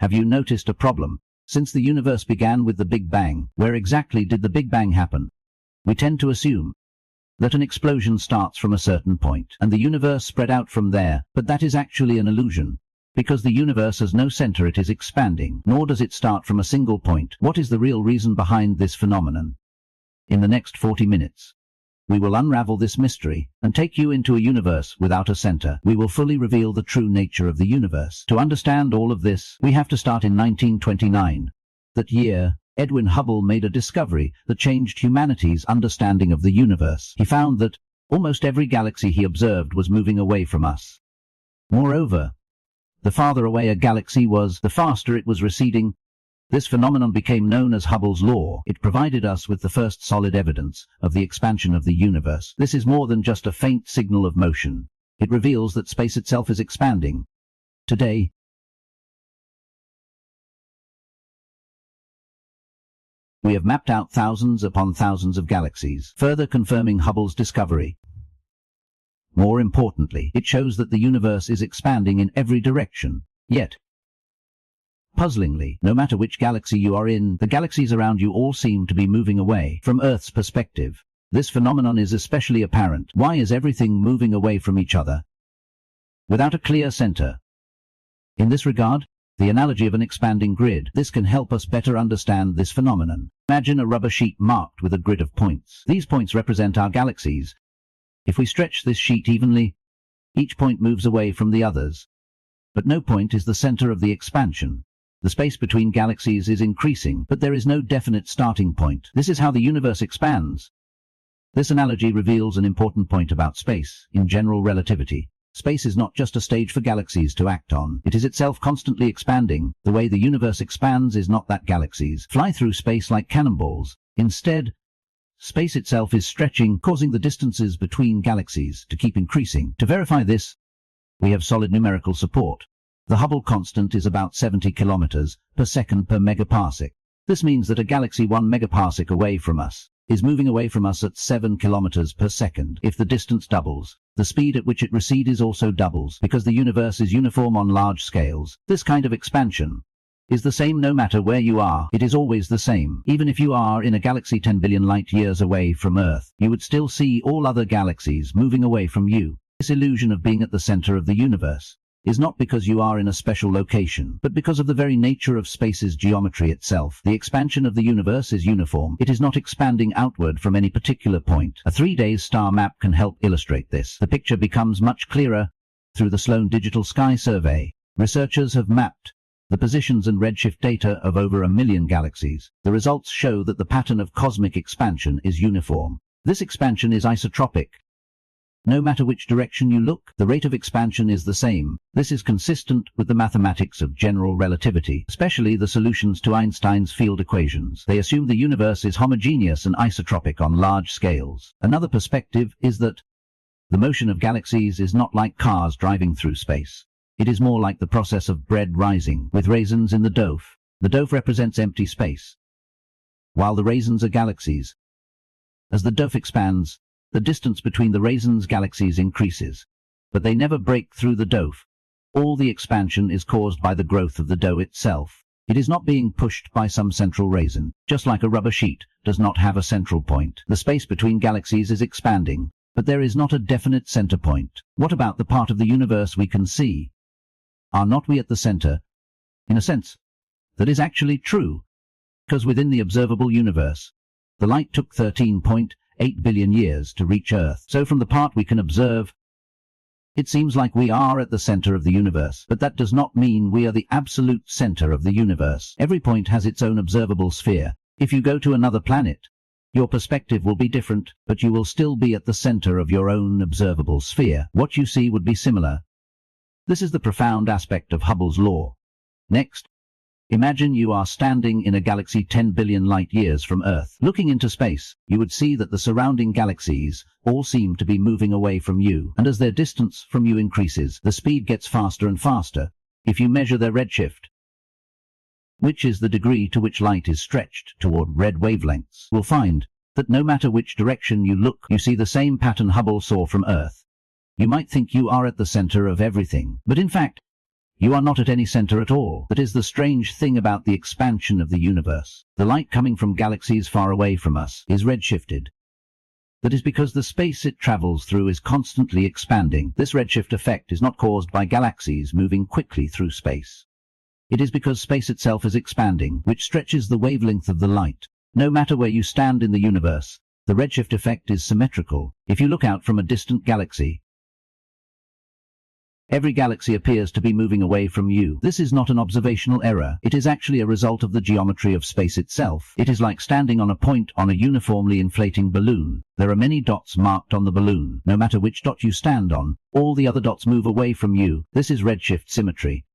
Have you noticed a problem? Since the universe began with the Big Bang, where exactly did the Big Bang happen? We tend to assume that an explosion starts from a certain point, and the universe spread out from there, but that is actually an illusion. Because the universe has no center, it is expanding, nor does it start from a single point. What is the real reason behind this phenomenon? In the next 40 minutes, we will unravel this mystery and take you into a universe without a center. We will fully reveal the true nature of the universe. To understand all of this, we have to start in 1929. That year, Edwin Hubble made a discovery that changed humanity's understanding of the universe. He found that almost every galaxy he observed was moving away from us. Moreover, the farther away a galaxy was, the faster it was receding. This phenomenon became known as Hubble's law. It provided us with the first solid evidence of the expansion of the universe. This is more than just a faint signal of motion. It reveals that space itself is expanding. Today, we have mapped out thousands upon thousands of galaxies, further confirming Hubble's discovery. More importantly, it shows that the universe is expanding in every direction. Yet, puzzlingly, no matter which galaxy you are in, the galaxies around you all seem to be moving away. From Earth's perspective, this phenomenon is especially apparent. Why is everything moving away from each other without a clear center? In this regard, the analogy of an expanding grid. This can help us better understand this phenomenon. Imagine a rubber sheet marked with a grid of points. These points represent our galaxies. If we stretch this sheet evenly, each point moves away from the others. But no point is the center of the expansion. The space between galaxies is increasing, but there is no definite starting point. This is how the universe expands. This analogy reveals an important point about space. In general relativity, space is not just a stage for galaxies to act on. It is itself constantly expanding. The way the universe expands is not that galaxies fly through space like cannonballs. Instead, space itself is stretching, causing the distances between galaxies to keep increasing. To verify this, we have solid numerical support. The Hubble constant is about 70 kilometers per second per megaparsec. This means that a galaxy 1 megaparsec away from us is moving away from us at 7 kilometers per second. If the distance doubles, the speed at which it recedes also doubles. Because the universe is uniform on large scales, this kind of expansion is the same no matter where you are. It is always the same. Even if you are in a galaxy 10 billion light years away from Earth, you would still see all other galaxies moving away from you. This illusion of being at the center of the universe is not because you are in a special location, but because of the very nature of space's geometry itself. The expansion of the universe is uniform. It is not expanding outward from any particular point. A 3-day star map can help illustrate this. The picture becomes much clearer through the Sloan Digital Sky Survey. Researchers have mapped the positions and redshift data of over 1 million galaxies. The results show that the pattern of cosmic expansion is uniform. This expansion is isotropic. No matter which direction you look, the rate of expansion is the same. This is consistent with the mathematics of general relativity, especially the solutions to Einstein's field equations. They assume the universe is homogeneous and isotropic on large scales. Another perspective is that the motion of galaxies is not like cars driving through space. It is more like the process of bread rising, with raisins in the dough. The dough represents empty space, while the raisins are galaxies. As the dough expands, the distance between the raisins' galaxies increases, but they never break through the dough. All the expansion is caused by the growth of the dough itself. It is not being pushed by some central raisin, just like a rubber sheet does not have a central point. The space between galaxies is expanding, but there is not a definite center point. What about the part of the universe we can see? Are not we at the center? In a sense, that is actually true, because within the observable universe, the light took 13.8 billion years to reach Earth. So from the part we can observe, it seems like we are at the center of the universe, but that does not mean we are the absolute center of the universe. Every point has its own observable sphere. If you go to another planet, your perspective will be different, but you will still be at the center of your own observable sphere. What you see would be similar. This is the profound aspect of Hubble's law. Next, imagine you are standing in a galaxy 10 billion light years from Earth. Looking into space, you would see that the surrounding galaxies all seem to be moving away from you, and as their distance from you increases, the speed gets faster and faster. If you measure their redshift, which is the degree to which light is stretched toward red wavelengths, will find that no matter which direction you look, you see the same pattern Hubble saw from Earth. You might think you are at the center of everything, but in fact, You are not at any center at all. That is the strange thing about the expansion of the universe. The light coming from galaxies far away from us is redshifted. That is because the space it travels through is constantly expanding. This redshift effect is not caused by galaxies moving quickly through space. It is because space itself is expanding, which stretches the wavelength of the light. No matter where you stand in the universe, the redshift effect is symmetrical. If you look out from a distant galaxy, every galaxy appears to be moving away from you. This is not an observational error. It is actually a result of the geometry of space itself. It is like standing on a point on a uniformly inflating balloon. There are many dots marked on the balloon. No matter which dot you stand on, all the other dots move away from you. This is redshift symmetry.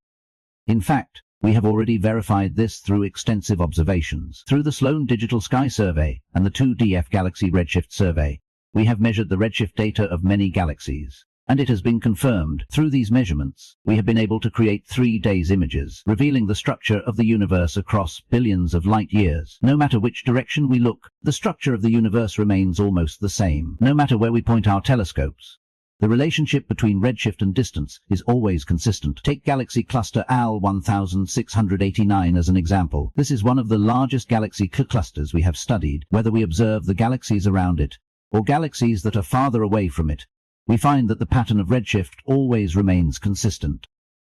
In fact, we have already verified this through extensive observations. Through the Sloan Digital Sky Survey and the 2DF Galaxy Redshift Survey, we have measured the redshift data of many galaxies. And it has been confirmed. Through these measurements, we have been able to create 3D images, revealing the structure of the universe across billions of light years. No matter which direction we look, the structure of the universe remains almost the same. No matter where we point our telescopes, the relationship between redshift and distance is always consistent. Take galaxy cluster AL 1689 as an example. This is one of the largest galaxy clusters we have studied. Whether we observe the galaxies around it, or galaxies that are farther away from it, we find that the pattern of redshift always remains consistent.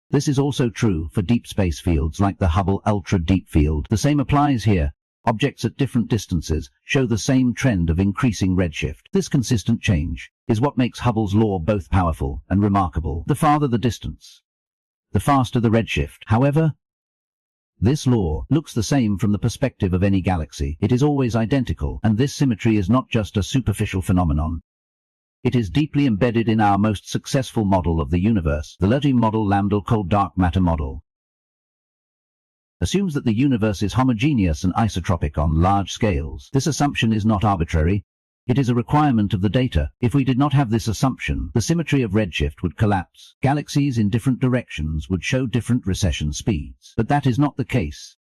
This is also true for deep space fields like the Hubble Ultra Deep Field. The same applies here. Objects at different distances show the same trend of increasing redshift. This consistent change is what makes Hubble's law both powerful and remarkable. The farther the distance, the faster the redshift. However, this law looks the same from the perspective of any galaxy. It is always identical, and this symmetry is not just a superficial phenomenon. It is deeply embedded in our most successful model of the universe, the LERTI model, lambda cold dark matter model. Assumes that the universe is homogeneous and isotropic on large scales. This assumption is not arbitrary. It is a requirement of the data. If we did not have this assumption, the symmetry of redshift would collapse. Galaxies in different directions would show different recession speeds. But that is not the case.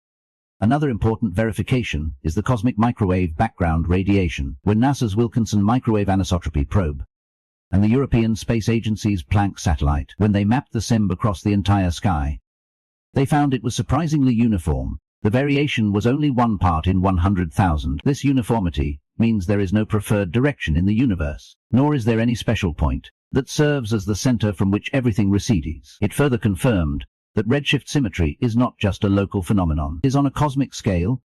Another important verification is the cosmic microwave background radiation. When NASA's Wilkinson Microwave Anisotropy Probe and the European Space Agency's Planck satellite, when they mapped the SEM across the entire sky, they found it was surprisingly uniform. The variation was only 1 part in 100,000. This uniformity means there is no preferred direction in the universe, nor is there any special point that serves as the center from which everything recedes. It further confirmed that redshift symmetry is not just a local phenomenon. It is on a cosmic scale.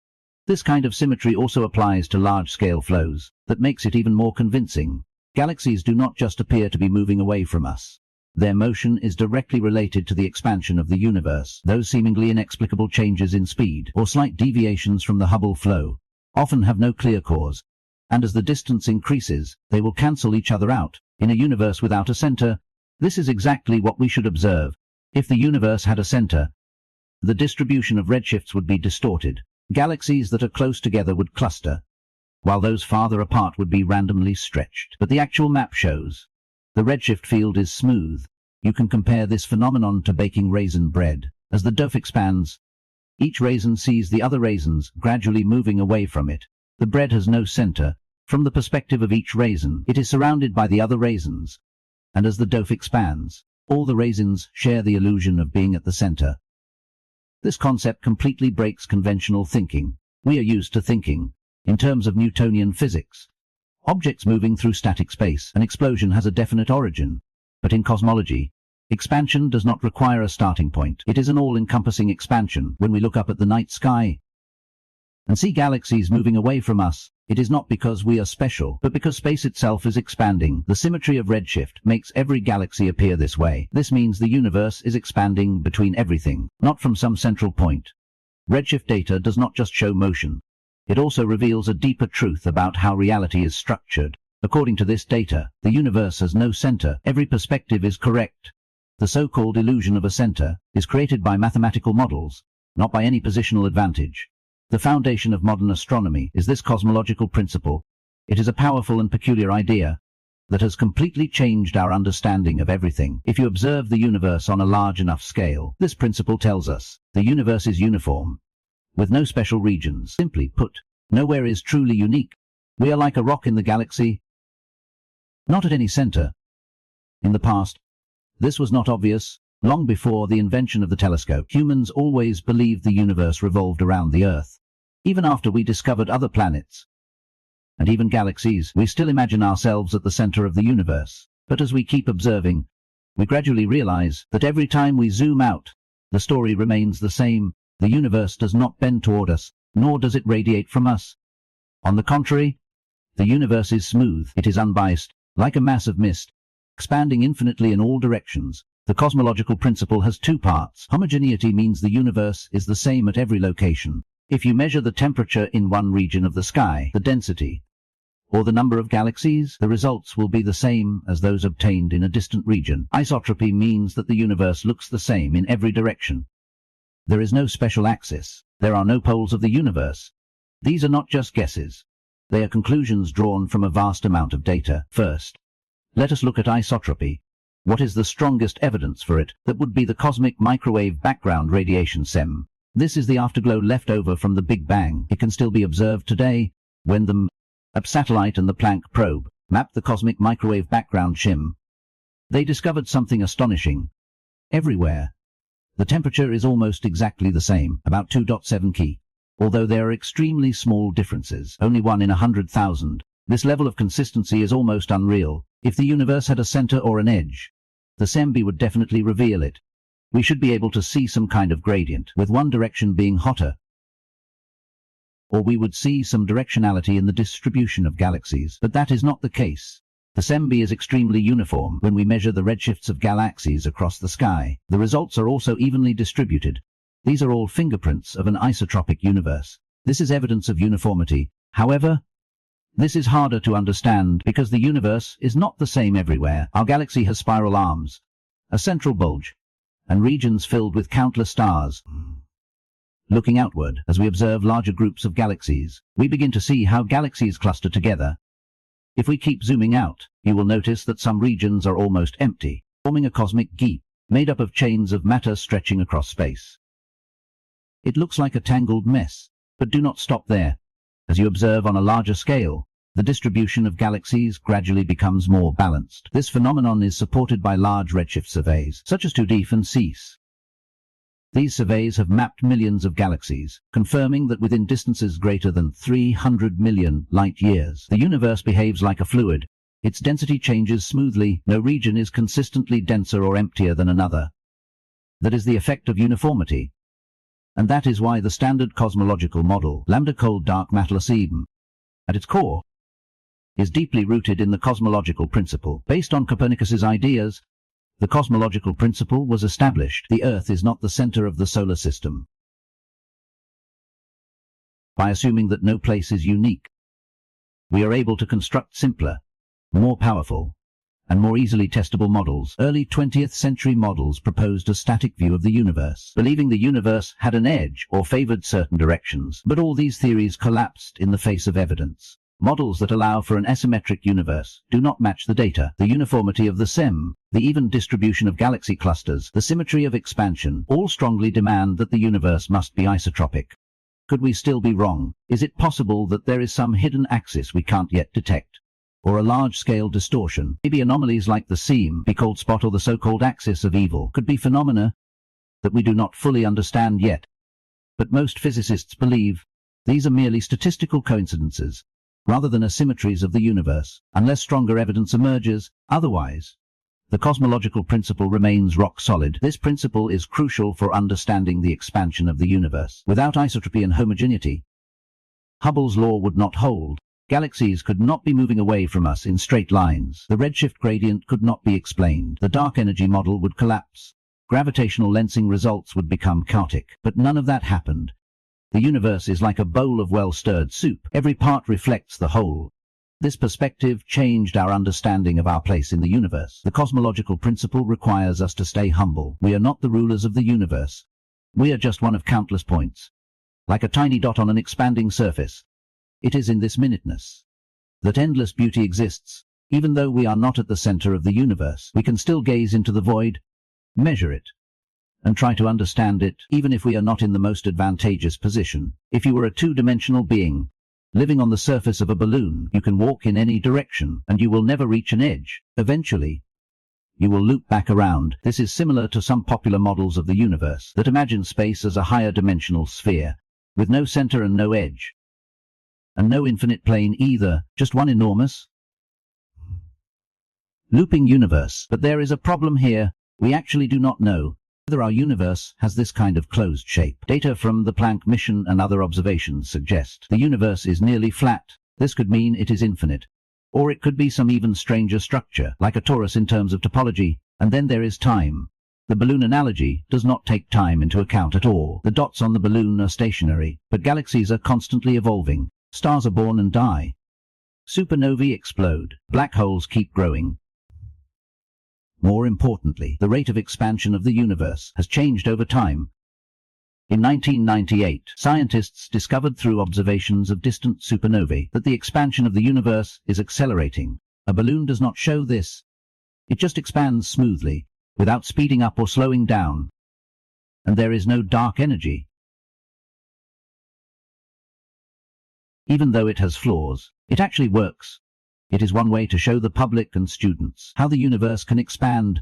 This kind of symmetry also applies to large-scale flows. That makes it even more convincing. Galaxies do not just appear to be moving away from us. Their motion is directly related to the expansion of the universe. Those seemingly inexplicable changes in speed, or slight deviations from the Hubble flow, often have no clear cause, and as the distance increases, they will cancel each other out. In a universe without a center, this is exactly what we should observe. If the universe had a center, the distribution of redshifts would be distorted. Galaxies that are close together would cluster, while those farther apart would be randomly stretched. But the actual map shows the redshift field is smooth. You can compare this phenomenon to baking raisin bread. As the dough expands, each raisin sees the other raisins gradually moving away from it. The bread has no center. From the perspective of each raisin, it is surrounded by the other raisins, and as the dough expands, all the raisins share the illusion of being at the center. This concept completely breaks conventional thinking. We are used to thinking in terms of Newtonian physics. Objects moving through static space. An explosion has a definite origin. But in cosmology, expansion does not require a starting point. It is an all-encompassing expansion. When we look up at the night sky and see galaxies moving away from us, it is not because we are special, but because space itself is expanding. The symmetry of redshift makes every galaxy appear this way. This means the universe is expanding between everything, not from some central point. Redshift data does not just show motion. It also reveals a deeper truth about how reality is structured. According to this data, the universe has no center. Every perspective is correct. The so-called illusion of a center is created by mathematical models, not by any positional advantage. The foundation of modern astronomy is this cosmological principle. It is a powerful and peculiar idea that has completely changed our understanding of everything. If you observe the universe on a large enough scale, this principle tells us the universe is uniform, with no special regions. Simply put, nowhere is truly unique. We are like a rock in the galaxy, not at any center. In the past, this was not obvious. Long before the invention of the telescope, humans always believed the universe revolved around the Earth. Even after we discovered other planets and even galaxies, we still imagine ourselves at the center of the universe. But as we keep observing, we gradually realize that every time we zoom out, the story remains the same. The universe does not bend toward us, nor does it radiate from us. On the contrary, the universe is smooth, it is unbiased, like a mass of mist, expanding infinitely in all directions. The cosmological principle has two parts. Homogeneity means the universe is the same at every location. If you measure the temperature in one region of the sky, the density, or the number of galaxies, the results will be the same as those obtained in a distant region. Isotropy means that the universe looks the same in every direction. There is no special axis. There are no poles of the universe. These are not just guesses. They are conclusions drawn from a vast amount of data. First, let us look at isotropy. What is the strongest evidence for it? That would be the cosmic microwave background radiation SEM. This is the afterglow left over from the Big Bang. It can still be observed today when the UP satellite and the Planck probe mapped the cosmic microwave background SHIM. They discovered something astonishing. Everywhere, the temperature is almost exactly the same, about 2.7 K. Although there are extremely small differences, only 1 in 100,000. This level of consistency is almost unreal. If the universe had a center or an edge, the SEMB would definitely reveal it. We should be able to see some kind of gradient, with one direction being hotter. Or we would see some directionality in the distribution of galaxies, but that is not the case. The SEMB is extremely uniform. When we measure the redshifts of galaxies across the sky, the results are also evenly distributed. These are all fingerprints of an isotropic universe. This is evidence of uniformity. However, this is harder to understand because the universe is not the same everywhere. Our galaxy has spiral arms, a central bulge, and regions filled with countless stars. Looking outward, as we observe larger groups of galaxies, we begin to see how galaxies cluster together. If we keep zooming out, you will notice that some regions are almost empty, forming a cosmic gap, made up of chains of matter stretching across space. It looks like a tangled mess, but do not stop there. As you observe on a larger scale, the distribution of galaxies gradually becomes more balanced. This phenomenon is supported by large redshift surveys, such as 2D and SCI-Fi. These surveys have mapped millions of galaxies, confirming that within distances greater than 300 million light-years, the universe behaves like a fluid. Its density changes smoothly. No region is consistently denser or emptier than another. That is the effect of uniformity. And that is why the standard cosmological model, lambda cold dark matter SEM, at its core, is deeply rooted in the cosmological principle. Based on Copernicus's ideas, the cosmological principle was established. The Earth is not the center of the solar system. By assuming that no place is unique, we are able to construct simpler, more powerful, and more easily testable models. Early 20th century models proposed a static view of the universe, believing the universe had an edge or favored certain directions. But all these theories collapsed in the face of evidence. Models that allow for an asymmetric universe do not match the data. The uniformity of the SEM, the even distribution of galaxy clusters, the symmetry of expansion, all strongly demand that the universe must be isotropic. Could we still be wrong? Is it possible that there is some hidden axis we can't yet detect? Or a large-scale distortion? Maybe anomalies like the SEM, the cold spot, or the so-called axis of evil could be phenomena that we do not fully understand yet. But most physicists believe these are merely statistical coincidences, rather than asymmetries of the universe, unless stronger evidence emerges. Otherwise, the cosmological principle remains rock solid. This principle is crucial for understanding the expansion of the universe. Without isotropy and homogeneity, Hubble's law would not hold. Galaxies could not be moving away from us in straight lines. The redshift gradient could not be explained. The dark energy model would collapse. Gravitational lensing results would become chaotic. But none of that happened. The universe is like a bowl of well-stirred soup. Every part reflects the whole. This perspective changed our understanding of our place in the universe. The cosmological principle requires us to stay humble. We are not the rulers of the universe. We are just one of countless points, like a tiny dot on an expanding surface. It is in this minuteness that endless beauty exists. Even though we are not at the center of the universe, we can still gaze into the void, measure it, and try to understand it, even if we are not in the most advantageous position. If you were a two-dimensional being, living on the surface of a balloon, you can walk in any direction, and you will never reach an edge. Eventually, you will loop back around. This is similar to some popular models of the universe that imagine space as a higher dimensional sphere, with no center and no edge. And no infinite plane either, just one enormous looping universe. But there is a problem here. We actually do not know whether our universe has this kind of closed shape. Data from the Planck mission and other observations suggest the universe is nearly flat. This could mean it is infinite. Or it could be some even stranger structure, like a torus in terms of topology. And then there is time. The balloon analogy does not take time into account at all. The dots on the balloon are stationary, but galaxies are constantly evolving. Stars are born and die. Supernovae explode. Black holes keep growing. More importantly, the rate of expansion of the universe has changed over time. In 1998, scientists discovered through observations of distant supernovae that the expansion of the universe is accelerating. A balloon does not show this. It just expands smoothly, without speeding up or slowing down. And there is no dark energy. Even though it has flaws, it actually works. It is one way to show the public and students how the universe can expand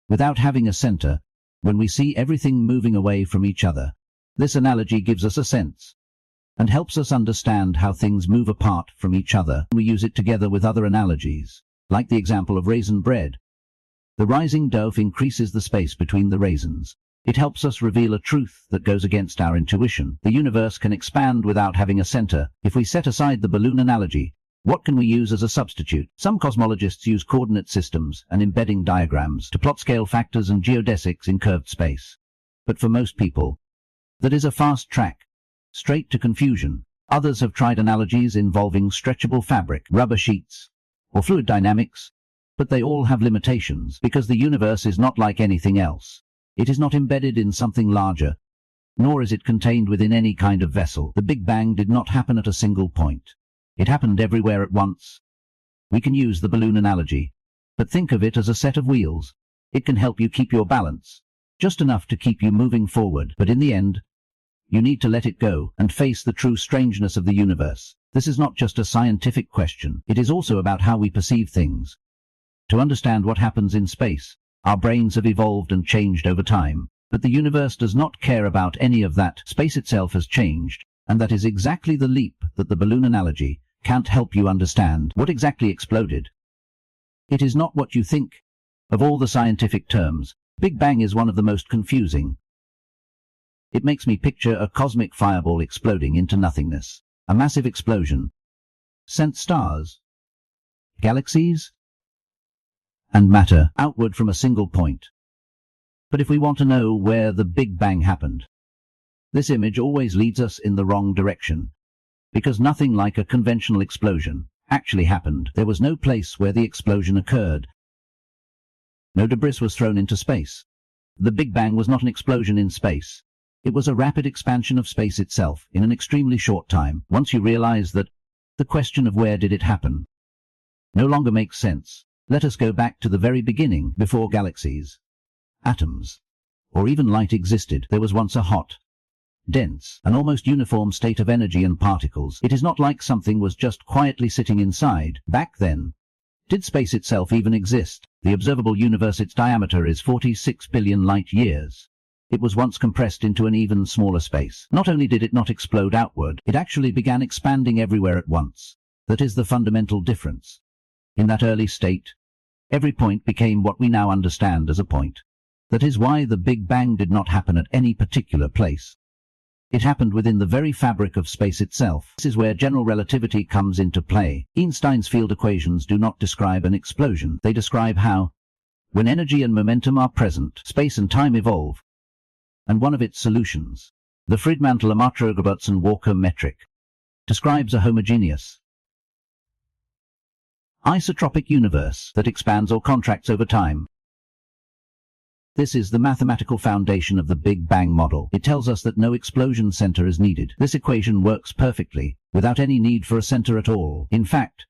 without having a center, when we see everything moving away from each other. This analogy gives us a sense and helps us understand how things move apart from each other. We use it together with other analogies, like the example of raisin bread. The rising dough increases the space between the raisins. It helps us reveal a truth that goes against our intuition. The universe can expand without having a center. If we set aside the balloon analogy, what can we use as a substitute? Some cosmologists use coordinate systems and embedding diagrams to plot scale factors and geodesics in curved space. But for most people, that is a fast track, straight to confusion. Others have tried analogies involving stretchable fabric, rubber sheets, or fluid dynamics, but they all have limitations because the universe is not like anything else. It is not embedded in something larger, nor is it contained within any kind of vessel. The Big Bang did not happen at a single point. It happened everywhere at once. We can use the balloon analogy, but think of it as a set of wheels. It can help you keep your balance, just enough to keep you moving forward, but in the end, you need to let it go and face the true strangeness of the universe. This is not just a scientific question. It is also about how we perceive things. To understand what happens in space, our brains have evolved and changed over time, but the universe does not care about any of that. Space itself has changed, and that is exactly the leap that the balloon analogy can't help you understand. What exactly exploded? It is not what you think. Of all the scientific terms, Big Bang is one of the most confusing. It makes me picture a cosmic fireball exploding into nothingness. A massive explosion sent stars, galaxies, and matter outward from a single point. But if we want to know where the Big Bang happened, this image always leads us in the wrong direction, because nothing like a conventional explosion actually happened. There was no place where the explosion occurred. No debris was thrown into space. The Big Bang was not an explosion in space. It was a rapid expansion of space itself in an extremely short time. Once you realize that, the question of where did it happen no longer makes sense. Let us go back to the very beginning, before galaxies, atoms, or even light existed. There was once a hot, dense, and almost uniform state of energy and particles. It is not like something was just quietly sitting inside. Back then, did space itself even exist? The observable universe, its diameter is 46 billion light years. It was once compressed into an even smaller space. Not only did it not explode outward, it actually began expanding everywhere at once. That is the fundamental difference. In that early state, every point became what we now understand as a point. That is why the Big Bang did not happen at any particular place. It happened within the very fabric of space itself. This is where general relativity comes into play. Einstein's field equations do not describe an explosion. They describe how, when energy and momentum are present, space and time evolve. And one of its solutions, the Friedmann-Lemaitre-Robertson-Walker metric, describes a homogeneous, isotropic universe that expands or contracts over time. This is the mathematical foundation of the Big Bang model. It tells us that no explosion center is needed. This equation works perfectly, without any need for a center at all. In fact,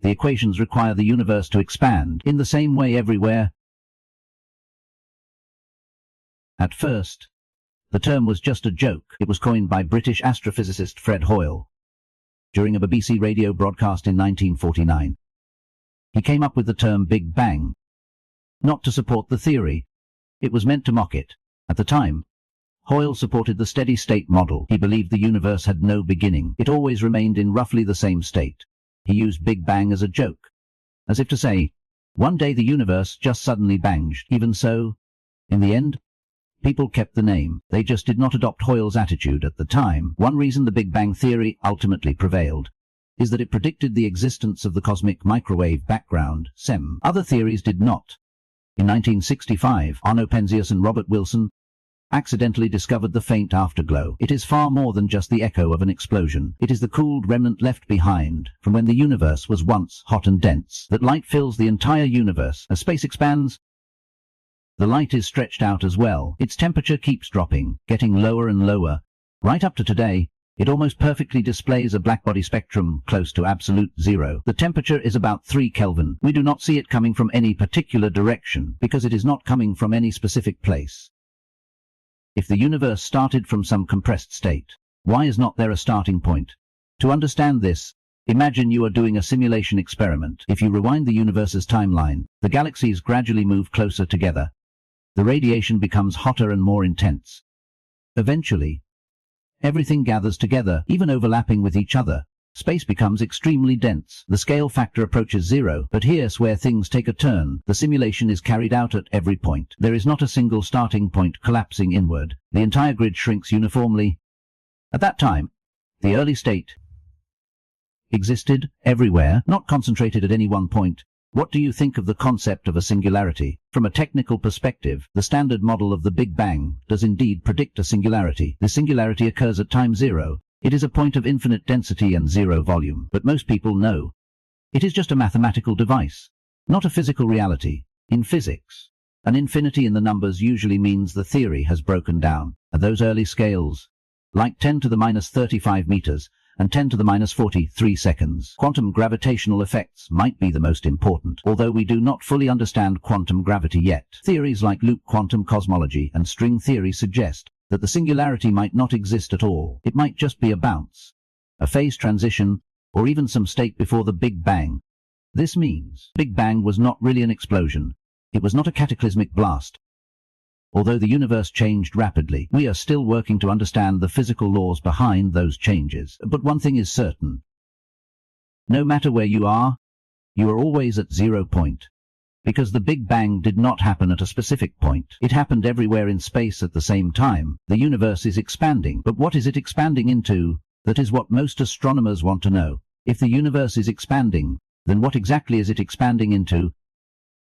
the equations require the universe to expand in the same way everywhere. At first, the term was just a joke. It was coined by British astrophysicist Fred Hoyle during a BBC radio broadcast in 1949. He came up with the term Big Bang, not to support the theory. It was meant to mock it. At the time, Hoyle supported the steady-state model. He believed the universe had no beginning. It always remained in roughly the same state. He used Big Bang as a joke, as if to say, one day the universe just suddenly banged. Even so, in the end, people kept the name. They just did not adopt Hoyle's attitude at the time. One reason the Big Bang theory ultimately prevailed is that it predicted the existence of the cosmic microwave background, SEM. Other theories did not. In 1965, Arno Penzias and Robert Wilson accidentally discovered the faint afterglow. It is far more than just the echo of an explosion. It is the cooled remnant left behind from when the universe was once hot and dense. That light fills the entire universe. As space expands, the light is stretched out as well. Its temperature keeps dropping, getting lower and lower. Right up to today, it almost perfectly displays a blackbody spectrum close to absolute zero. The temperature is about 3 Kelvin. We do not see it coming from any particular direction because it is not coming from any specific place. If the universe started from some compressed state, why is not there a starting point? To understand this, imagine you are doing a simulation experiment. If you rewind the universe's timeline, the galaxies gradually move closer together. The radiation becomes hotter and more intense. Eventually, everything gathers together, even overlapping with each other. Space becomes extremely dense. The scale factor approaches zero, but here's where things take a turn. The simulation is carried out at every point. There is not a single starting point collapsing inward. The entire grid shrinks uniformly. At that time, the early state existed everywhere, not concentrated at any one point. What do you think of the concept of a singularity? From a technical perspective, the standard model of the Big Bang does indeed predict a singularity. The singularity occurs at time zero. It is a point of infinite density and zero volume, but most people know it is just a mathematical device, not a physical reality. In physics, an infinity in the numbers usually means the theory has broken down. At those early scales, like 10 to the minus 35 meters and 10 to the minus 43 seconds, quantum gravitational effects might be the most important, although we do not fully understand quantum gravity yet. Theories like loop quantum cosmology and string theory suggest that the singularity might not exist at all. It might just be a bounce, a phase transition, or even some state before the Big Bang. This means Big Bang was not really an explosion. It was not a cataclysmic blast. Although the universe changed rapidly, we are still working to understand the physical laws behind those changes. But one thing is certain. No matter where you are always at 0 point. Because the Big Bang did not happen at a specific point. It happened everywhere in space at the same time. The universe is expanding, but what is it expanding into? That is what most astronomers want to know. If the universe is expanding, then what exactly is it expanding into?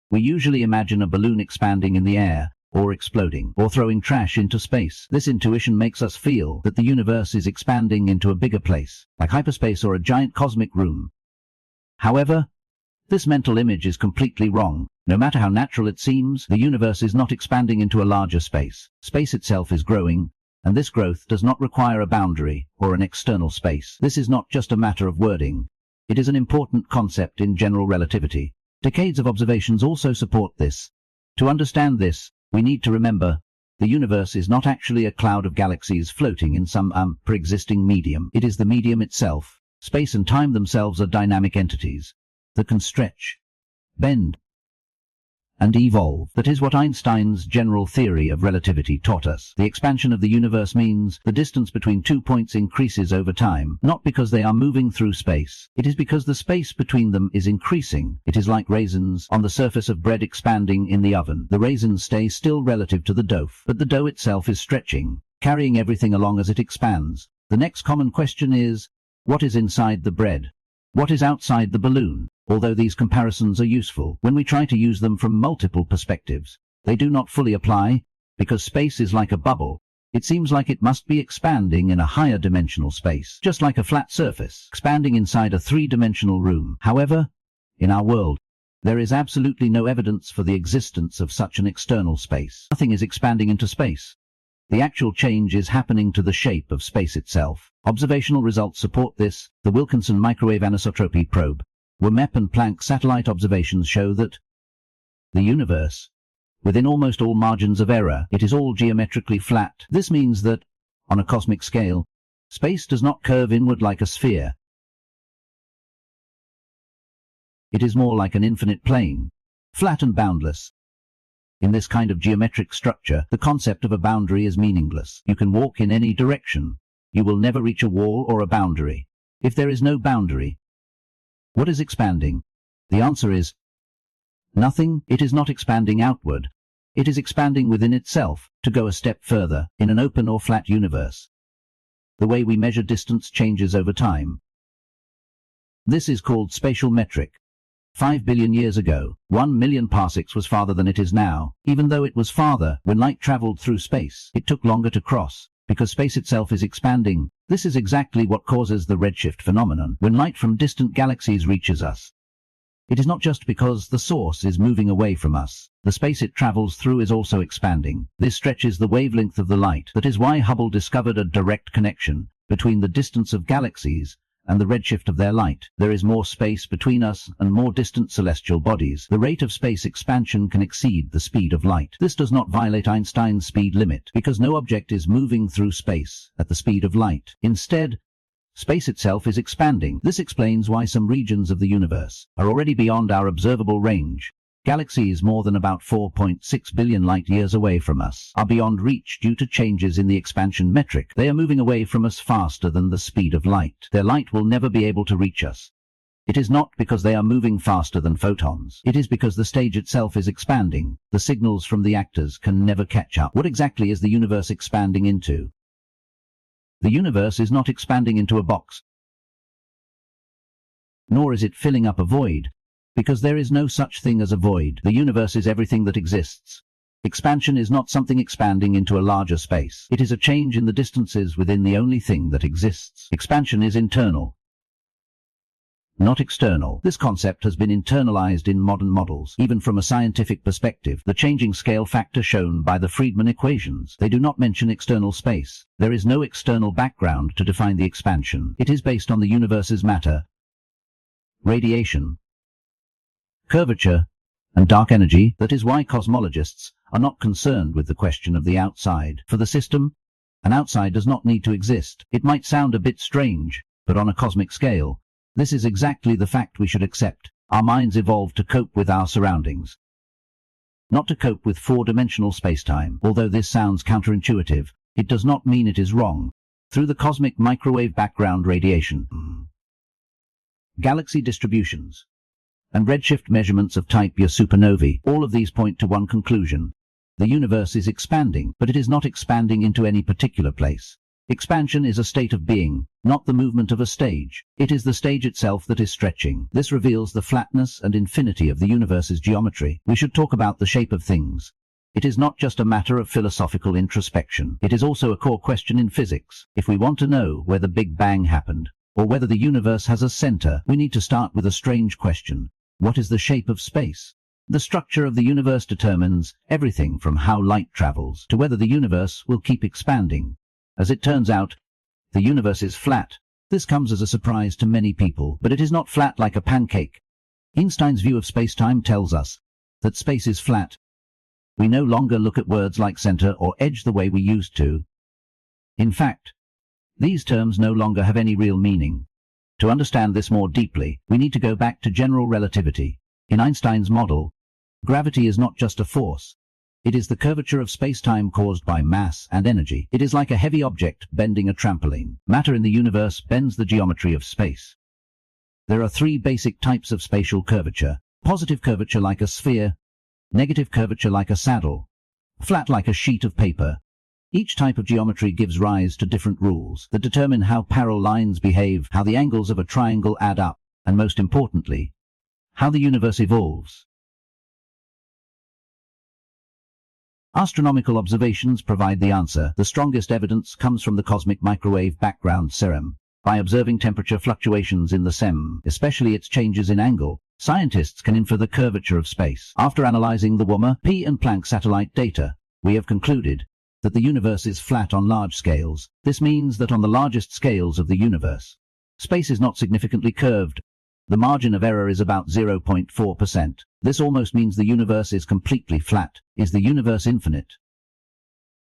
We usually imagine a balloon expanding in the air, or exploding, or throwing trash into space. This intuition makes us feel that the universe is expanding into a bigger place, like hyperspace or a giant cosmic room. However, this mental image is completely wrong. No matter how natural it seems, the universe is not expanding into a larger space. Space itself is growing, and this growth does not require a boundary or an external space. This is not just a matter of wording. It is an important concept in general relativity. Decades of observations also support this. To understand this, we need to remember, the universe is not actually a cloud of galaxies floating in some pre-existing medium. It is the medium itself. Space and time themselves are dynamic entities that can stretch, bend, and evolve. That is what Einstein's general theory of relativity taught us. The expansion of the universe means the distance between 2 points increases over time, not because they are moving through space. It is because the space between them is increasing. It is like raisins on the surface of bread expanding in the oven. The raisins stay still relative to the dough, but the dough itself is stretching, carrying everything along as it expands. The next common question is, what is inside the bread? What is outside the balloon? Although these comparisons are useful, when we try to use them from multiple perspectives, they do not fully apply, because space is like a bubble. It seems like it must be expanding in a higher dimensional space, just like a flat surface, expanding inside a three-dimensional room. However, in our world, there is absolutely no evidence for the existence of such an external space. Nothing is expanding into space. The actual change is happening to the shape of space itself. Observational results support this. The Wilkinson Microwave Anisotropy Probe, WMEP and Planck satellite observations show that the universe, within almost all margins of error, it is all geometrically flat. This means that, on a cosmic scale, space does not curve inward like a sphere. It is more like an infinite plane, flat and boundless. In this kind of geometric structure, the concept of a boundary is meaningless. You can walk in any direction. You will never reach a wall or a boundary. If there is no boundary, what is expanding? The answer is nothing. It is not expanding outward. It is expanding within itself, to go a step further, in an open or flat universe. The way we measure distance changes over time. This is called spatial metric. 5 billion years ago, 1 million parsecs was farther than it is now. Even though it was farther, when light traveled through space, it took longer to cross, because space itself is expanding. This is exactly what causes the redshift phenomenon, when light from distant galaxies reaches us. It is not just because the source is moving away from us. The space it travels through is also expanding. This stretches the wavelength of the light. That is why Hubble discovered a direct connection between the distance of galaxies and the redshift of their light. There is more space between us and more distant celestial bodies. The rate of space expansion can exceed the speed of light. This does not violate Einstein's speed limit, because no object is moving through space at the speed of light. Instead, space itself is expanding. This explains why some regions of the universe are already beyond our observable range. Galaxies more than about 4.6 billion light-years away from us are beyond reach due to changes in the expansion metric. They are moving away from us faster than the speed of light. Their light will never be able to reach us. It is not because they are moving faster than photons. It is because the stage itself is expanding. The signals from the actors can never catch up. What exactly is the universe expanding into? The universe is not expanding into a box, nor is it filling up a void, because there is no such thing as a void. The universe is everything that exists. Expansion is not something expanding into a larger space. It is a change in the distances within the only thing that exists. Expansion is internal, not external. This concept has been internalized in modern models. Even from a scientific perspective, the changing scale factor shown by the Friedman equations, they do not mention external space. There is no external background to define the expansion. It is based on the universe's matter, radiation, curvature, and dark energy. That is why cosmologists are not concerned with the question of the outside. For the system, an outside does not need to exist. It might sound a bit strange, but on a cosmic scale, this is exactly the fact we should accept. Our minds evolved to cope with our surroundings, not to cope with four-dimensional spacetime. Although this sounds counterintuitive, it does not mean it is wrong. Through the cosmic microwave background radiation, galaxy distributions, and redshift measurements of type Ia supernovae, all of these point to one conclusion. The universe is expanding, but it is not expanding into any particular place. Expansion is a state of being, not the movement of a stage. It is the stage itself that is stretching. This reveals the flatness and infinity of the universe's geometry. We should talk about the shape of things. It is not just a matter of philosophical introspection. It is also a core question in physics. If we want to know where the Big Bang happened, or whether the universe has a center, we need to start with a strange question. What is the shape of space? The structure of the universe determines everything from how light travels to whether the universe will keep expanding. As it turns out, the universe is flat. This comes as a surprise to many people, but it is not flat like a pancake. Einstein's view of spacetime tells us that space is flat. We no longer look at words like center or edge the way we used to. In fact, these terms no longer have any real meaning. To understand this more deeply, we need to go back to general relativity. In Einstein's model, gravity is not just a force. It is the curvature of spacetime caused by mass and energy. It is like a heavy object bending a trampoline. Matter in the universe bends the geometry of space. There are three basic types of spatial curvature: positive curvature like a sphere, negative curvature like a saddle, flat like a sheet of paper. Each type of geometry gives rise to different rules that determine how parallel lines behave, how the angles of a triangle add up, and most importantly, how the universe evolves. Astronomical observations provide the answer. The strongest evidence comes from the cosmic microwave background (CMB). By observing temperature fluctuations in the CMB, especially its changes in angle, scientists can infer the curvature of space. After analyzing the WMR, P and Planck satellite data, we have concluded that the universe is flat on large scales. This means that on the largest scales of the universe, space is not significantly curved. The margin of error is about 0.4%. This almost means the universe is completely flat. Is the universe infinite?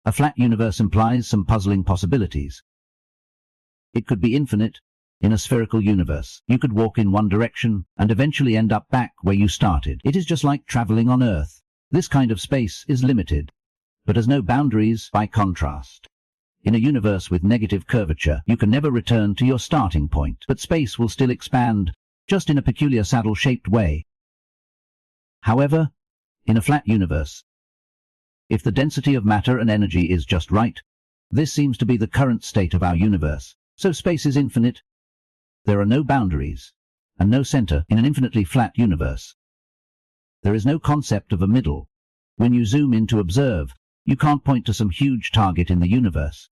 A flat universe implies some puzzling possibilities. It could be infinite. In a spherical universe, you could walk in one direction and eventually end up back where you started. It is just like traveling on Earth. This kind of space is limited, but has no boundaries by contrast. In a universe with negative curvature, you can never return to your starting point, but space will still expand, just in a peculiar saddle-shaped way. However, in a flat universe, if the density of matter and energy is just right, this seems to be the current state of our universe, so space is infinite. There are no boundaries, and no center in an infinitely flat universe. There is no concept of a middle. When you zoom in to observe, you can't point to some huge target in the universe.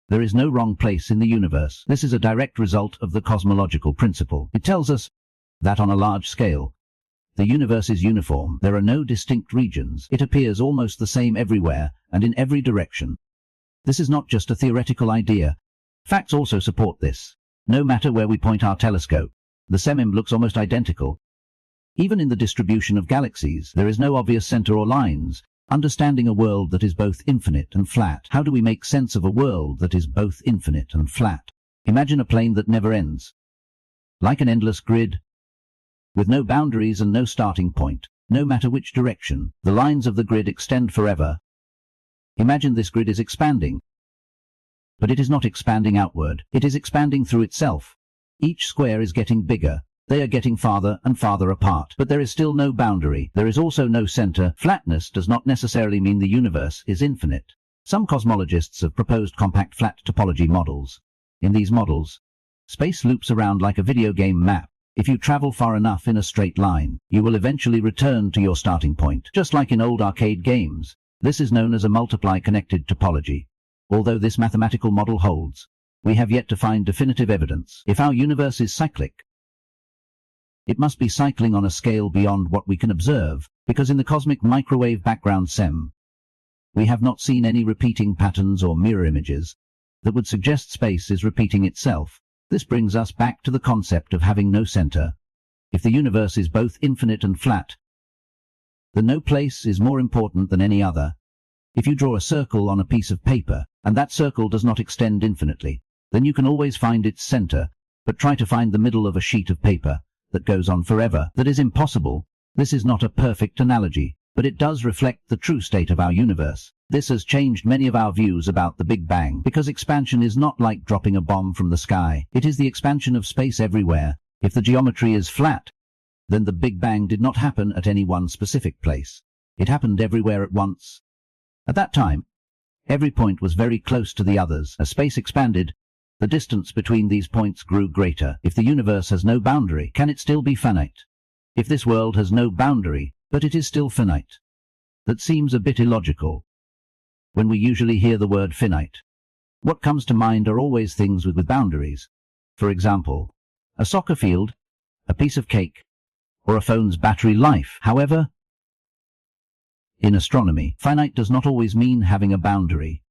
There is no wrong place in the universe. This is a direct result of the cosmological principle. It tells us that on a large scale, the universe is uniform. There are no distinct regions. It appears almost the same everywhere and in every direction. This is not just a theoretical idea. Facts also support this. No matter where we point our telescope, the semim looks almost identical. Even in the distribution of galaxies, there is no obvious center or lines. Understanding a world that is both infinite and flat. How do we make sense of a world that is both infinite and flat? Imagine a plane that never ends. Like an endless grid, with no boundaries and no starting point, no matter which direction, the lines of the grid extend forever. Imagine this grid is expanding. But it is not expanding outward, it is expanding through itself. Each square is getting bigger. They are getting farther and farther apart, but there is still no boundary. There is also no center. Flatness does not necessarily mean the universe is infinite. Some cosmologists have proposed compact flat topology models. In these models, space loops around like a video game map. If you travel far enough in a straight line, you will eventually return to your starting point, just like in old arcade games. This is known as a multiply-connected topology. Although this mathematical model holds, we have yet to find definitive evidence. If our universe is cyclic, it must be cycling on a scale beyond what we can observe, because in the cosmic microwave background SEM, we have not seen any repeating patterns or mirror images that would suggest space is repeating itself. This brings us back to the concept of having no center. If the universe is both infinite and flat, then no place is more important than any other. If you draw a circle on a piece of paper, and that circle does not extend infinitely, then you can always find its center, but try to find the middle of a sheet of paper that goes on forever. That is impossible. This is not a perfect analogy, but it does reflect the true state of our universe. This has changed many of our views about the Big Bang, because expansion is not like dropping a bomb from the sky. It is the expansion of space everywhere. If the geometry is flat, then the Big Bang did not happen at any one specific place. It happened everywhere at once. At that time, every point was very close to the others. As space expanded, the distance between these points grew greater. If the universe has no boundary, can it still be finite? If this world has no boundary, but it is still finite, that seems a bit illogical. When we usually hear the word finite, what comes to mind are always things with boundaries. For example, a soccer field, a piece of cake, or a phone's battery life. However, in astronomy, finite does not always mean having a boundary.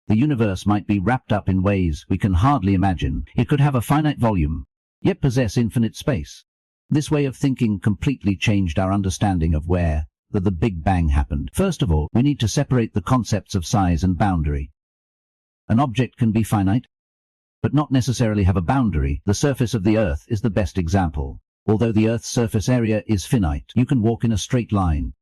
The universe might be wrapped up in ways we can hardly imagine. It could have a finite volume, yet possess infinite space. This way of thinking completely changed our understanding of where the Big Bang happened. First of all, we need to separate the concepts of size and boundary. An object can be finite, but not necessarily have a boundary. The surface of the Earth is the best example. Although the Earth's surface area is finite, you can walk in a straight line.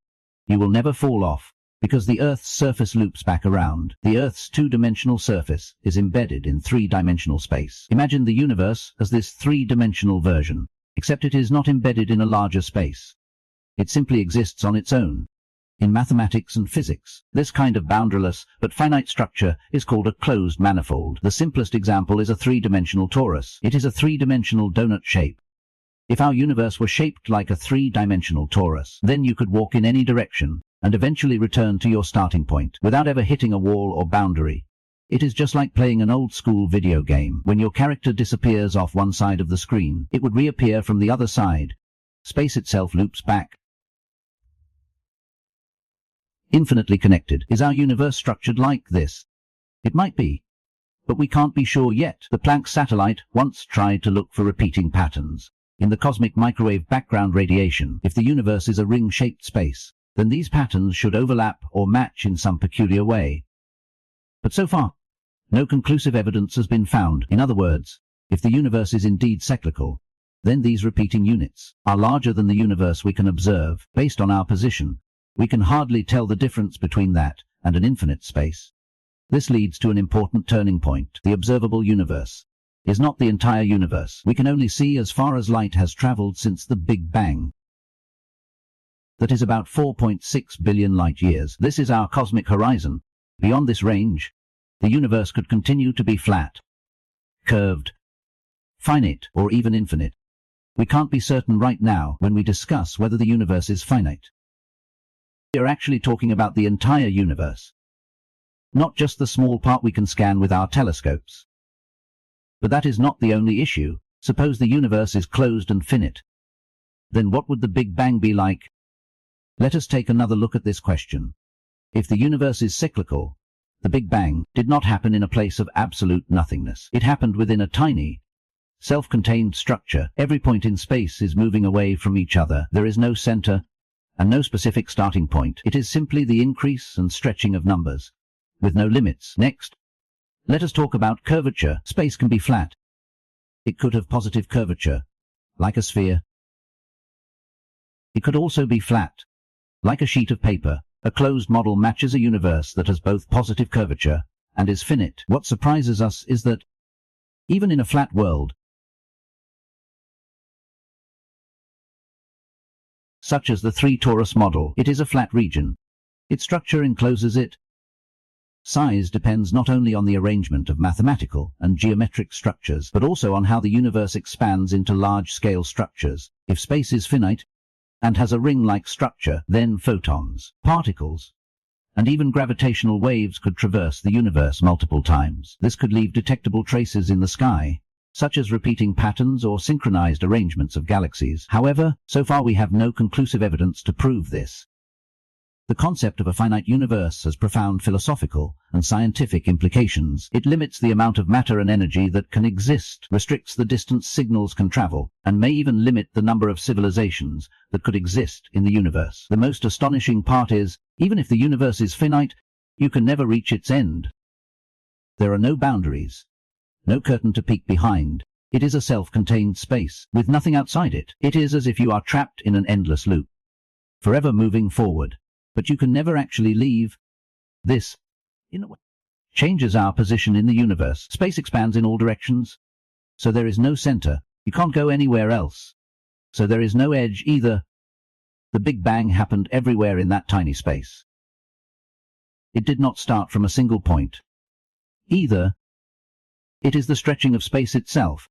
You will never fall off, because the Earth's surface loops back around. The Earth's two-dimensional surface is embedded in three-dimensional space. Imagine the universe as this three-dimensional version, except it is not embedded in a larger space. It simply exists on its own. In mathematics and physics, this kind of boundaryless but finite structure is called a closed manifold. The simplest example is a three-dimensional torus. It is a three-dimensional donut shape. If our universe were shaped like a three-dimensional torus, then you could walk in any direction and eventually return to your starting point without ever hitting a wall or boundary. It is just like playing an old-school video game. When your character disappears off one side of the screen, it would reappear from the other side. Space itself loops back. Infinitely connected. Is our universe structured like this? It might be, but we can't be sure yet. The Planck satellite once tried to look for repeating patterns in the cosmic microwave background radiation. If the universe is a ring-shaped space, then these patterns should overlap or match in some peculiar way. But so far, no conclusive evidence has been found. In other words, if the universe is indeed cyclical, then these repeating units are larger than the universe we can observe. Based on our position, we can hardly tell the difference between that and an infinite space. This leads to an important turning point. The observable universe is not the entire universe. We can only see as far as light has traveled since the Big Bang. That is about 4.6 billion light years. This is our cosmic horizon. Beyond this range, the universe could continue to be flat, curved, finite, or even infinite. We can't be certain right now when we discuss whether the universe is finite. We are actually talking about the entire universe, not just the small part we can scan with our telescopes. But that is not the only issue. Suppose the universe is closed and finite. Then what would the Big Bang be like? Let us take another look at this question. If the universe is cyclical, the Big Bang did not happen in a place of absolute nothingness. It happened within a tiny, self-contained structure. Every point in space is moving away from each other. There is no center and no specific starting point. It is simply the increase and stretching of numbers, with no limits. Next, let us talk about curvature. Space can be flat. It could have positive curvature, like a sphere. It could also be flat, like a sheet of paper. A closed model matches a universe that has both positive curvature and is finite. What surprises us is that, even in a flat world, such as the 3 torus model, it is a flat region. Its structure encloses it. Size depends not only on the arrangement of mathematical and geometric structures, but also on how the universe expands into large-scale structures. If space is finite and has a ring-like structure, then photons, particles, and even gravitational waves could traverse the universe multiple times. This could leave detectable traces in the sky, such as repeating patterns or synchronized arrangements of galaxies. However, so far we have no conclusive evidence to prove this. The concept of a finite universe has profound philosophical and scientific implications. It limits the amount of matter and energy that can exist, restricts the distance signals can travel, and may even limit the number of civilizations that could exist in the universe. The most astonishing part is, even if the universe is finite, you can never reach its end. There are no boundaries, no curtain to peek behind. It is a self-contained space, with nothing outside it. It is as if you are trapped in an endless loop, forever moving forward. But you can never actually leave. This, in a way, changes our position in the universe. Space expands in all directions, so there is no center. You can't go anywhere else, so there is no edge either. The Big Bang happened everywhere in that tiny space. It did not start from a single point either. It is the stretching of space itself.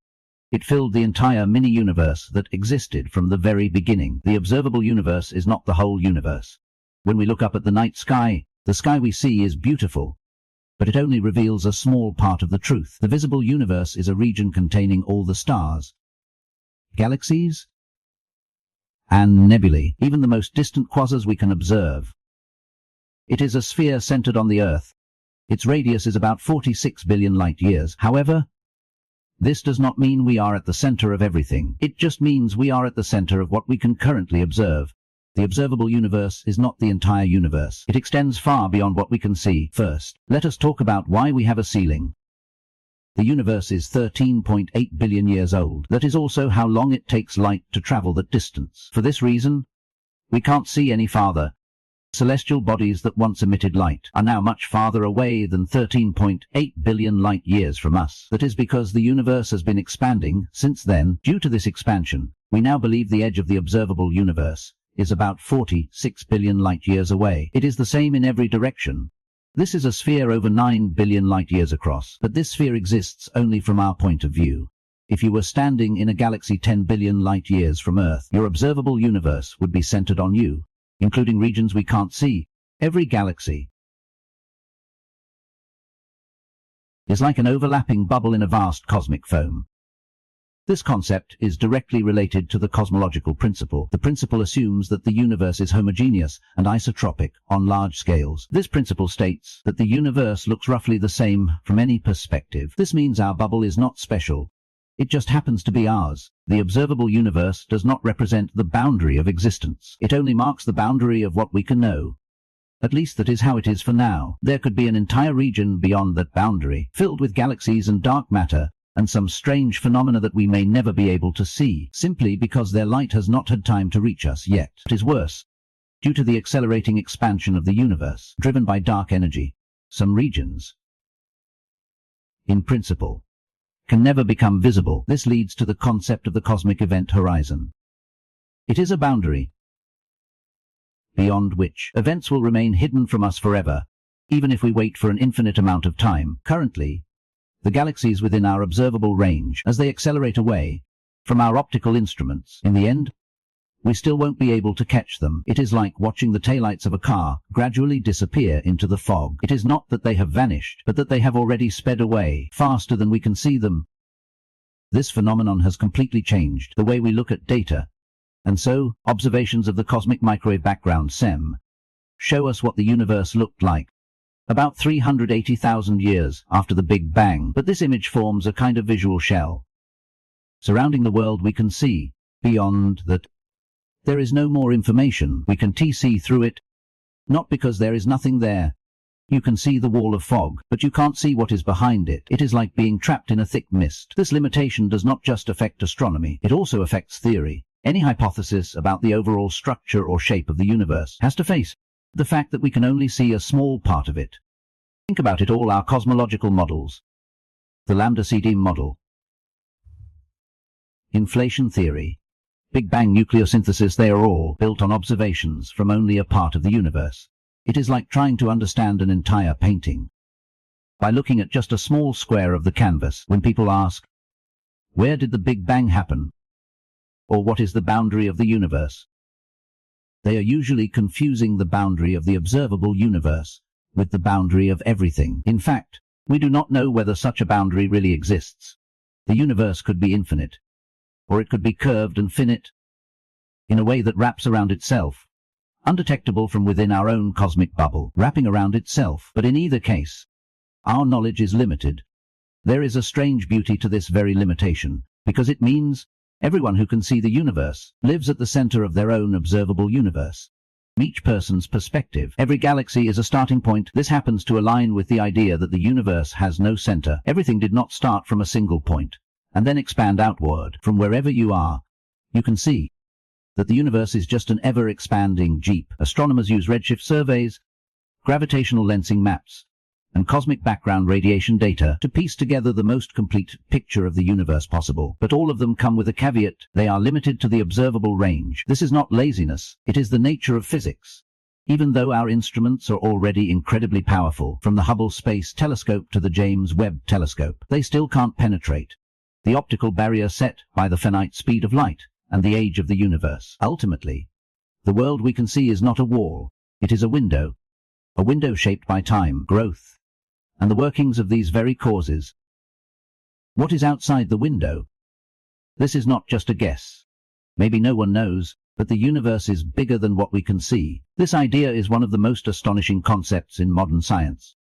It filled the entire mini-universe that existed from the very beginning. The observable universe is not the whole universe. When we look up at the night sky, the sky we see is beautiful, but it only reveals a small part of the truth. The visible universe is a region containing all the stars, galaxies, and nebulae, even the most distant quasars we can observe. It is a sphere centered on the Earth. Its radius is about 46 billion light years. However, this does not mean we are at the center of everything. It just means we are at the center of what we can currently observe. The observable universe is not the entire universe. It extends far beyond what we can see. First, let us talk about why we have a ceiling. The universe is 13.8 billion years old. That is also how long it takes light to travel that distance. For this reason, we can't see any farther. Celestial bodies that once emitted light are now much farther away than 13.8 billion light years from us. That is because the universe has been expanding since then. Due to this expansion, we now believe the edge of the observable universe is about 46 billion light years away. It is the same in every direction. This is a sphere over 9 billion light years across, but this sphere exists only from our point of view. If you were standing in a galaxy 10 billion light years from Earth, your observable universe would be centered on you, including regions we can't see. Every galaxy is like an overlapping bubble in a vast cosmic foam. This concept is directly related to the cosmological principle. The principle assumes that the universe is homogeneous and isotropic on large scales. This principle states that the universe looks roughly the same from any perspective. This means our bubble is not special. It just happens to be ours. The observable universe does not represent the boundary of existence. It only marks the boundary of what we can know. At least that is how it is for now. There could be an entire region beyond that boundary, filled with galaxies and dark matter, and some strange phenomena that we may never be able to see, simply because their light has not had time to reach us yet. It is worse. Due to the accelerating expansion of the universe, driven by dark energy, some regions, in principle, can never become visible. This leads to the concept of the cosmic event horizon. It is a boundary beyond which events will remain hidden from us forever, even if we wait for an infinite amount of time. Currently, the galaxies within our observable range, as they accelerate away from our optical instruments, in the end, we still won't be able to catch them. It is like watching the taillights of a car gradually disappear into the fog. It is not that they have vanished, but that they have already sped away faster than we can see them. This phenomenon has completely changed the way we look at data, and so observations of the cosmic microwave background (SEM) show us what the universe looked like about 380,000 years after the Big Bang. But this image forms a kind of visual shell surrounding the world we can see. Beyond that, there is no more information. We can see through it, not because there is nothing there. You can see the wall of fog, but you can't see what is behind it. It is like being trapped in a thick mist. This limitation does not just affect astronomy, it also affects theory. Any hypothesis about the overall structure or shape of the universe has to face the fact that we can only see a small part of it. Think about it all: our cosmological models, the lambda-CDM model, inflation theory, Big Bang nucleosynthesis, they are all built on observations from only a part of the universe. It is like trying to understand an entire painting by looking at just a small square of the canvas. When people ask, where did the Big Bang happen? Or what is the boundary of the universe? They are usually confusing the boundary of the observable universe with the boundary of everything. In fact, we do not know whether such a boundary really exists. The universe could be infinite, or it could be curved and finite, in a way that wraps around itself, undetectable from within our own cosmic bubble, wrapping around itself. But in either case, our knowledge is limited. There is a strange beauty to this very limitation, because it means everyone who can see the universe lives at the center of their own observable universe. Each person's perspective. Every galaxy is a starting point. This happens to align with the idea that the universe has no center. Everything did not start from a single point and then expand outward. From wherever you are, you can see that the universe is just an ever-expanding Jeep. Astronomers use redshift surveys, gravitational lensing maps, and cosmic background radiation data to piece together the most complete picture of the universe possible. But all of them come with a caveat: they are limited to the observable range. This is not laziness, it is the nature of physics. Even though our instruments are already incredibly powerful, from the Hubble Space Telescope to the James Webb Telescope, they still can't penetrate the optical barrier set by the finite speed of light and the age of the universe. Ultimately, the world we can see is not a wall, it is a window shaped by time, growth, and the workings of these very causes. What is outside the window? This is not just a guess. Maybe no one knows, but the universe is bigger than what we can see. This idea is one of the most astonishing concepts in modern science.